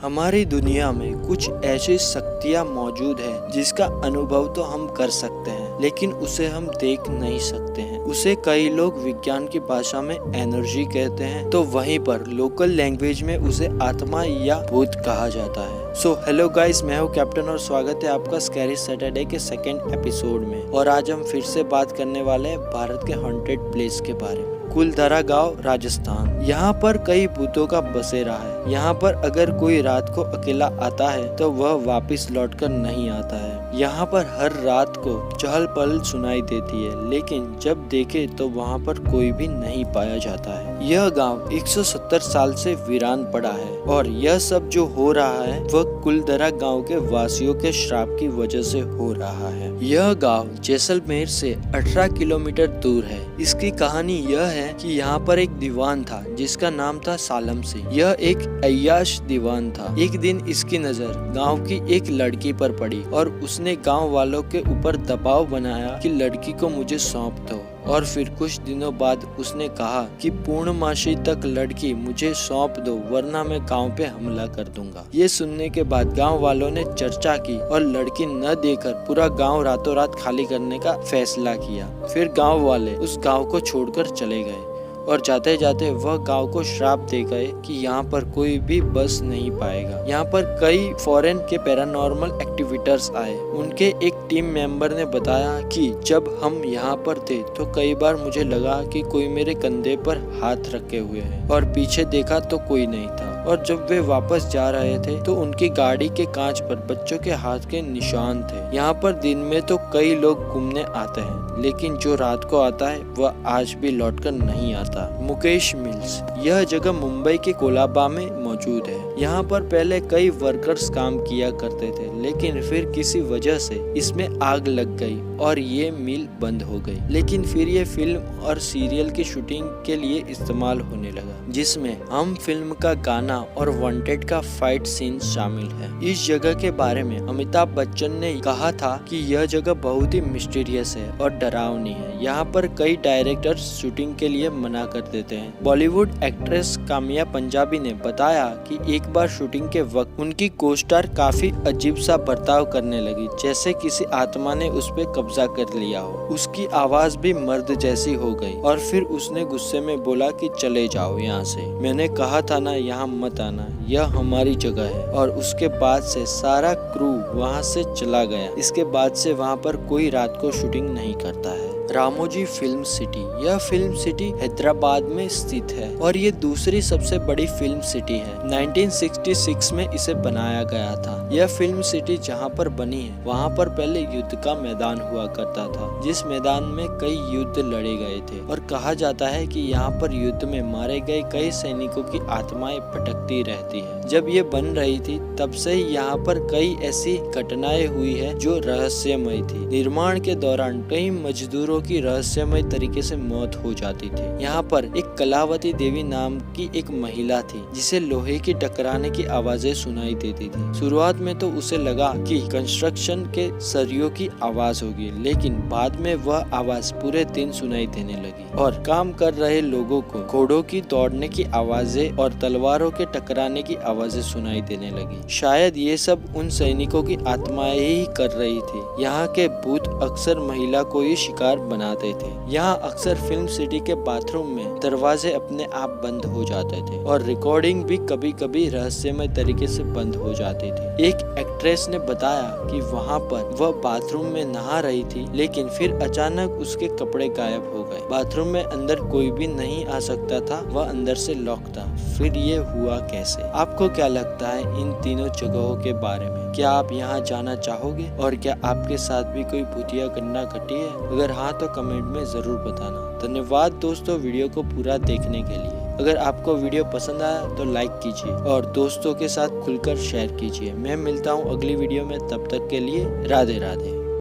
हमारी दुनिया में कुछ ऐसी शक्तियाँ मौजूद हैं जिसका अनुभव तो हम कर सकते हैं, लेकिन उसे हम देख नहीं सकते हैं। उसे कई लोग विज्ञान की भाषा में एनर्जी कहते हैं, तो वहीं पर लोकल लैंग्वेज में उसे आत्मा या भूत कहा जाता है। सो हेलो गाइस, मैं हूँ कैप्टन और स्वागत है आपका स्कैरी सैटरडे के सेकंड एपिसोड में। और आज हम फिर से बात करने वाले हैं भारत के हॉन्टेड प्लेस के बारे में। कुलधरा गांव, राजस्थान। यहाँ पर कई भूतों का बसेरा है। यहाँ पर अगर कोई रात को अकेला आता है तो वह वापस लौटकर नहीं आता है। यहाँ पर हर रात को चहल पहल सुनाई देती है, लेकिन जब देखे तो वहाँ पर कोई भी नहीं पाया जाता है। यह गांव 170 साल से वीरान पड़ा है और यह सब जो हो रहा है वह कुलधरा गांव के वासियों के श्राप की वजह से हो रहा है। यह गांव जैसलमेर से 18 किलोमीटर दूर है। इसकी कहानी यह है कि यहाँ पर एक दीवान था जिसका नाम था सालम सिंह। यह एक अय्याश दीवान था। एक दिन इसकी नजर गांव की एक लड़की पर पड़ी और उसने गांव वालों के ऊपर दबाव बनाया कि लड़की को मुझे सौंप दो। और फिर कुछ दिनों बाद उसने कहा कि पूर्णमासी तक लड़की मुझे सौंप दो, वरना मैं गांव पे हमला कर दूंगा। ये सुनने के बाद गांव वालों ने चर्चा की और लड़की न देकर पूरा गांव रातों रात खाली करने का फैसला किया। फिर गांव वाले उस गांव को छोड़कर चले गए और जाते जाते वह गांव को श्राप दे गए कि यहाँ पर कोई भी बस नहीं पाएगा। यहाँ पर कई फॉरेन के पैरानॉर्मल एक्टिविटर्स आए। उनके एक टीम मेंबर ने बताया कि जब हम यहाँ पर थे तो कई बार मुझे लगा कि कोई मेरे कंधे पर हाथ रखे हुए है और पीछे देखा तो कोई नहीं था। और जब वे वापस जा रहे थे तो उनकी गाड़ी के कांच पर बच्चों के हाथ के निशान थे। यहाँ पर दिन में तो कई लोग घूमने आते हैं, लेकिन जो रात को आता है वह आज भी लौटकर नहीं आता। मुकेश मिल्स, यह जगह मुंबई के कोलाबा में मौजूद है। यहाँ पर पहले कई वर्कर्स काम किया करते थे, लेकिन फिर किसी वजह से इसमें आग लग गई और ये मिल बंद हो गई। लेकिन फिर ये फिल्म और सीरियल की शूटिंग के लिए इस्तेमाल होने लगा, जिसमें हम फिल्म का गाना और वांटेड का फाइट सीन शामिल है। इस जगह के बारे में अमिताभ बच्चन ने कहा था कि यह जगह बहुत ही मिस्टीरियस है और डरावनी है। यहाँ पर कई डायरेक्टर्स शूटिंग के लिए मना कर देते हैं। बॉलीवुड एक्ट्रेस कामिया पंजाबी ने बताया कि एक बार शूटिंग के वक्त उनकी को-स्टार काफी अजीब सा बर्ताव करने लगी, जैसे किसी आत्मा ने उस पे कब्जा कर लिया हो। उसकी आवाज भी मर्द जैसी हो गई और फिर उसने गुस्से में बोला कि चले जाओ यहाँ से। मैंने कहा था ना यहाँ मत आना, यह हमारी जगह है। और उसके बाद से सारा क्रू वहाँ से चला गया। इसके बाद से वहाँ पर कोई रात को शूटिंग नहीं करता है। रामोजी फिल्म सिटी, यह फिल्म सिटी हैदराबाद में स्थित है और ये दूसरी सबसे बड़ी फिल्म सिटी है। 1966 में इसे बनाया गया था। यह फिल्म सिटी जहाँ पर बनी है वहाँ पर पहले युद्ध का मैदान हुआ करता था, जिस मैदान में कई युद्ध लड़े गए थे। और कहा जाता है कि यहाँ पर युद्ध में मारे गए कई सैनिकों की आत्माएं भटकती रहती है। जब ये बन रही थी तब से यहाँ पर कई ऐसी घटनाएं हुई है जो रहस्यमय थी। निर्माण के दौरान कई मजदूरों की रहस्यमय तरीके से मौत हो जाती थी। यहाँ पर एक कलावती देवी नाम की एक महिला थी जिसे लोहे की टकराने की आवाजें सुनाई देती थी। शुरुआत में तो उसे लगा कि कंस्ट्रक्शन के सरियों की आवाज होगी, लेकिन बाद में वह आवाज पूरे दिन सुनाई देने लगी और काम कर रहे लोगों को घोड़ों की दौड़ने की आवाजें और तलवारों के टकराने की आवाजें सुनाई देने लगी। शायद ये सब उन सैनिकों की आत्माएं ही कर रही थी। यहाँ के भूत अक्सर महिला को ही शिकार बनाते थे। यहाँ अक्सर फिल्म सिटी के बाथरूम में दरवाजे अपने आप बंद हो जाते थे और रिकॉर्डिंग भी कभी कभी रहस्यमय तरीके से बंद हो जाती थी। एक एक्ट्रेस ने बताया कि वहाँ पर वह बाथरूम में नहा रही थी, लेकिन फिर अचानक उसके कपड़े गायब हो गए। बाथरूम में अंदर कोई भी नहीं आ सकता था, वह अंदर से लॉक था। फिर ये हुआ कैसे? आपको क्या लगता है इन तीनों जगहों के बारे में? क्या आप यहाँ जाना चाहोगे? और क्या आपके साथ भी कोई भूतिया घटना घटी है? अगर हाँ तो कमेंट में जरूर बताना। धन्यवाद दोस्तों वीडियो को पूरा देखने के लिए। अगर आपको वीडियो पसंद आया तो लाइक कीजिए और दोस्तों के साथ खुलकर शेयर कीजिए। मैं मिलता हूँ अगली वीडियो में, तब तक के लिए राधे राधे।